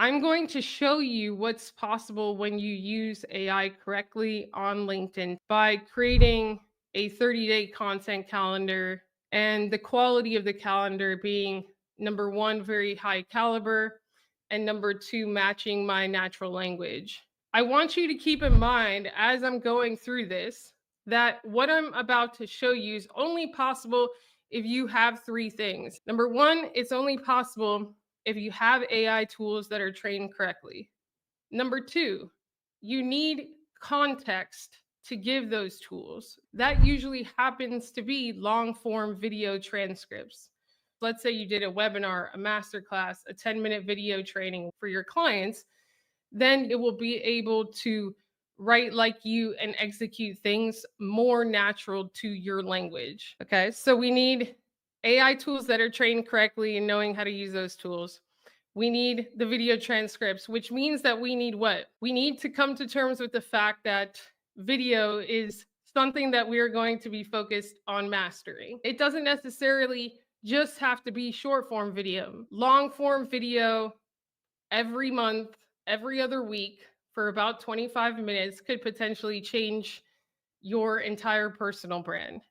I'm going to show you what's possible when you use AI correctly on LinkedIn by creating a 30-day content calendar and the quality of the calendar being number one, very high caliber, and number two, matching my natural language. I want you to keep in mind as I'm going through this that what I'm about to show you is only possible if you have three things. Number one, it's only possible if you have AI tools that are trained correctly. Number two, you need context to give those tools. That usually happens to be long form video transcripts. Let's say you did a webinar, a masterclass, a 10-minute video training for your clients, then it will be able to write like you and execute things more natural to your language. Okay, so we need AI tools that are trained correctly and knowing how to use those tools. We need the video transcripts, which means that we need what? We need to come to terms with the fact that video is something that we're going to be focused on mastering. It doesn't necessarily just have to be short form video, long form video every month, every other week for about 25 minutes could potentially change your entire personal brand.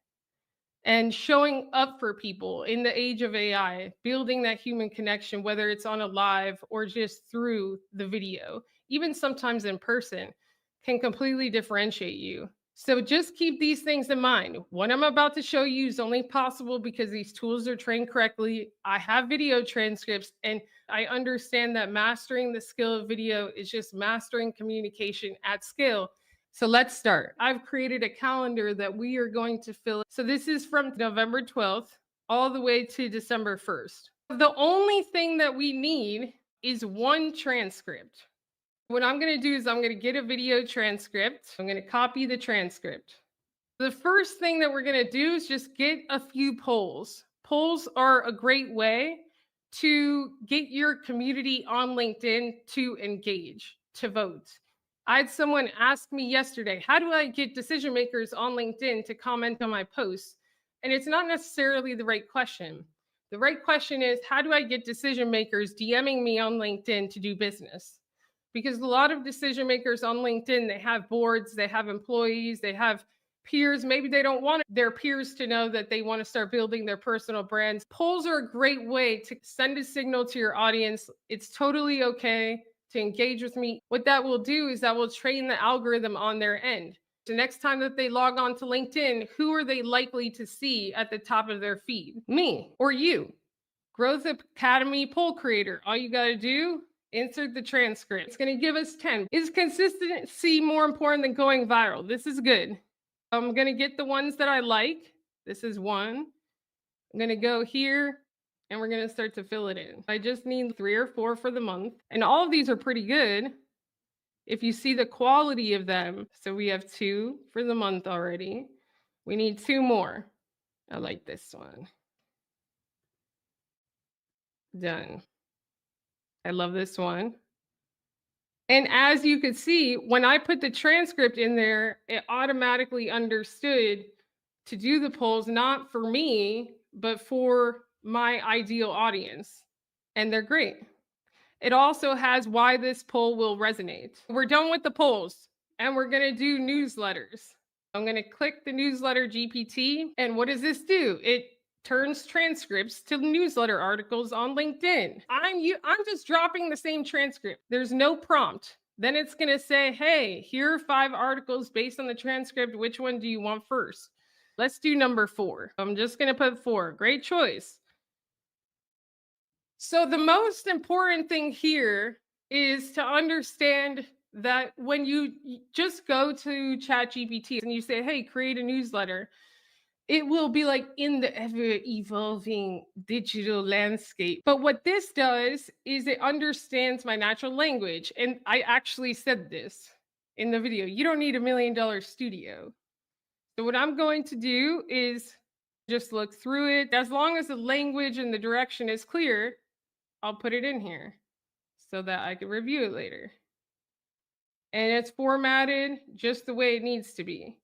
And showing up for people in the age of AI, building that human connection, whether it's on a live or just through the video, even sometimes in person, can completely differentiate you. So just keep these things in mind. What I'm about to show you is only possible because these tools are trained correctly. I have video transcripts, and I understand that mastering the skill of video is just mastering communication at scale. So let's start. I've created a calendar that we are going to fill. So this is from November 12th all the way to December 1st. The only thing that we need is one transcript. What I'm going to do is I'm going to get a video transcript. I'm going to copy the transcript. The first thing that we're going to do is just get a few polls. Polls are a great way to get your community on LinkedIn to engage, to vote. I had someone ask me yesterday, how do I get decision makers on LinkedIn to comment on my posts? And it's not necessarily the right question. The right question is, how do I get decision makers DMing me on LinkedIn to do business? Because a lot of decision makers on LinkedIn, they have boards, they have employees, they have peers. Maybe they don't want their peers to know that they want to start building their personal brands. Polls are a great way to send a signal to your audience. It's totally okay to engage with me. What that will do is that will train the algorithm on their end. The next time that they log on to LinkedIn, who are they likely to see at the top of their feed? Me or you. Growth Academy poll creator. All you got to do, insert the transcript. It's going to give us 10. Is consistency more important than going viral? This is good. I'm going to get the ones that I like. This is one. I'm going to go here and we're going to start to fill it in. I just need 3 or 4 for the month. And all of these are pretty good if you see the quality of them. So we have 2 for the month already. We need 2 more. I like this one. Done. I love this one. And as you could see, when I put the transcript in there, it automatically understood to do the polls, not for me, but for my ideal audience. And they're great. It also has why this poll will resonate. We're done with the polls and we're going to do newsletters. I'm going to click the newsletter GPT. And what does this do? It turns transcripts to newsletter articles on LinkedIn. I'm just dropping the same transcript. There's no prompt. Then it's going to say, hey, here are 5 articles based on the transcript. Which one do you want first? Let's do number 4. I'm just going to put 4. Great choice. So the most important thing here is to understand that when you just go to ChatGPT and you say, hey, create a newsletter, it will be like in the ever evolving digital landscape. But what this does is it understands my natural language. And I actually said this in the video. You don't need $1 million studio. So what I'm going to do is just look through it. As long as the language and the direction is clear, I'll put it in here so that I can review it later. And it's formatted just the way it needs to be.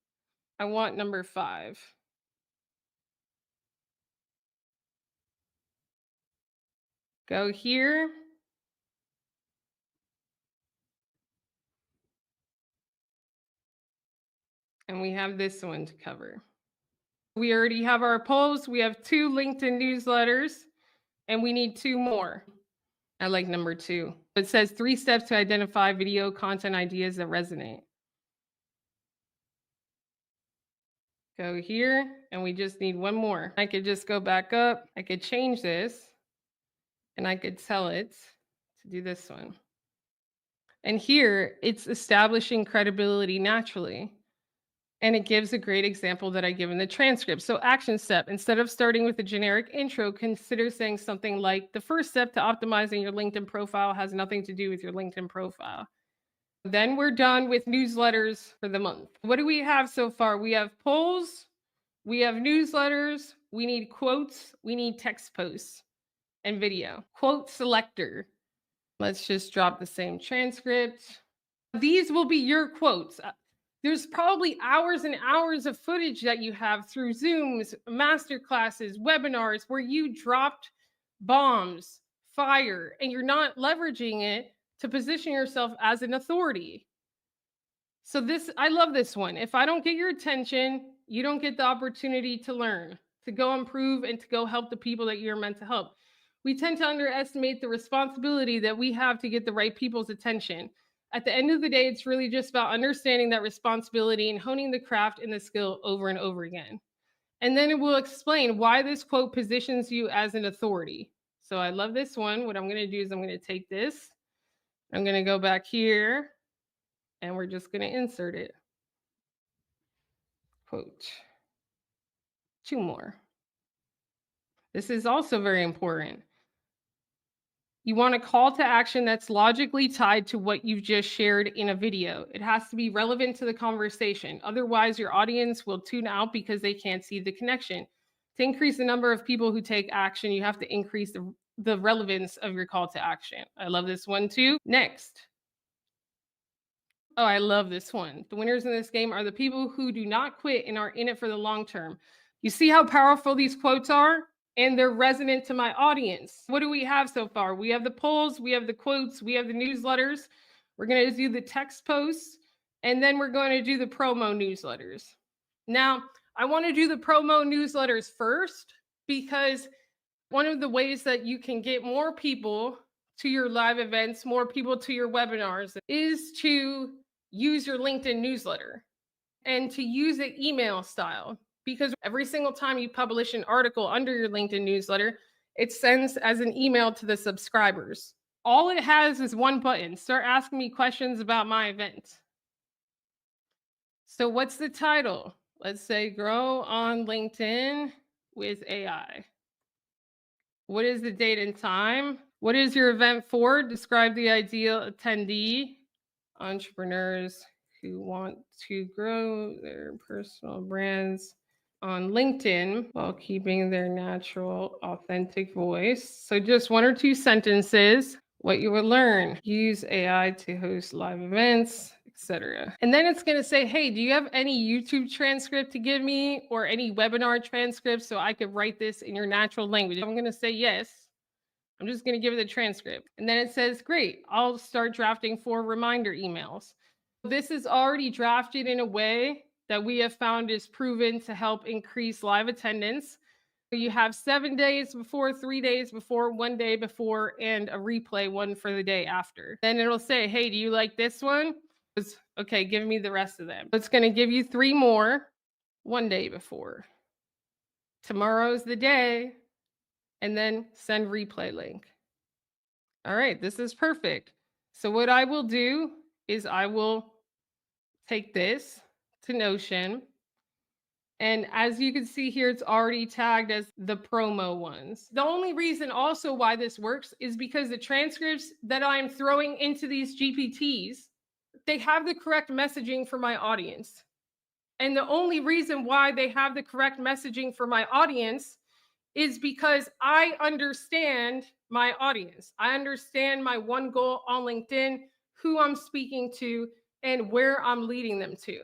I want number 5. Go here. And we have this one to cover. We already have our polls. We have 2 LinkedIn newsletters, and we need 2 more. I like number 2. It says 3 steps to identify video content ideas that resonate. Go here, and we just need 1 more. I could just go back up. I could change this, and I could tell it to do this one. And here, it's establishing credibility naturally. And it gives a great example that I give in the transcript. So, action step, instead of starting with a generic intro, consider saying something like, the first step to optimizing your LinkedIn profile has nothing to do with your LinkedIn profile. Then we're done with newsletters for the month. What do we have so far? We have polls, we have newsletters, we need quotes, we need text posts and video. Quote selector. Let's just drop the same transcript. These will be your quotes. There's probably hours and hours of footage that you have through Zooms, master classes, webinars where you dropped bombs, fire, and you're not leveraging it to position yourself as an authority. So I love this one. If I don't get your attention, you don't get the opportunity to learn, to go improve, and to go help the people that you're meant to help. We tend to underestimate the responsibility that we have to get the right people's attention. At the end of the day, it's really just about understanding that responsibility and honing the craft and the skill over and over again. And then it will explain why this quote positions you as an authority. So I love this one. What I'm going to do is I'm going to take this. I'm going to go back here and we're just going to insert it. Quote. 2 more. This is also very important. You want a call to action that's logically tied to what you've just shared in a video. It has to be relevant to the conversation. Otherwise, your audience will tune out because they can't see the connection. To increase the number of people who take action, you have to increase the relevance of your call to action. I love this one too. Next. Oh, I love this one. The winners in this game are the people who do not quit and are in it for the long term. You see how powerful these quotes are? And they're resonant to my audience. What do we have so far? We have the polls, we have the quotes, we have the newsletters. We're going to do the text posts, and then we're going to do the promo newsletters. Now, I want to do the promo newsletters first because one of the ways that you can get more people to your live events, more people to your webinars, is to use your LinkedIn newsletter and to use it email style. Because every single time you publish an article under your LinkedIn newsletter, it sends as an email to the subscribers. All it has is 1 button. Start asking me questions about my event. So what's the title? Let's say Grow on LinkedIn with AI. What is the date and time? What is your event for? Describe the ideal attendee. Entrepreneurs who want to grow their personal brands on LinkedIn while keeping their natural, authentic voice. So just 1 or 2 sentences, what you will learn. Use AI to host live events, etc. And then it's going to say, hey, do you have any YouTube transcript to give me or any webinar transcript so I could write this in your natural language? I'm going to say yes. I'm just going to give it a transcript. And then it says, great, I'll start drafting 4 reminder emails. This is already drafted in a way that we have found is proven to help increase live attendance. You have 7 days before, 3 days before, 1 day before, and a replay one for the day after. Then it'll say, hey, do you like this one? It's, okay, give me the rest of them. It's going to give you 3 more, 1 day before. Tomorrow's the day, and then send replay link. All right, this is perfect. So what I will do is I will take this to Notion. And as you can see here, it's already tagged as the promo ones. The only reason also why this works is because the transcripts that I'm throwing into these GPTs, they have the correct messaging for my audience. And the only reason why they have the correct messaging for my audience is because I understand my audience. I understand my one goal on LinkedIn, who I'm speaking to, and where I'm leading them to.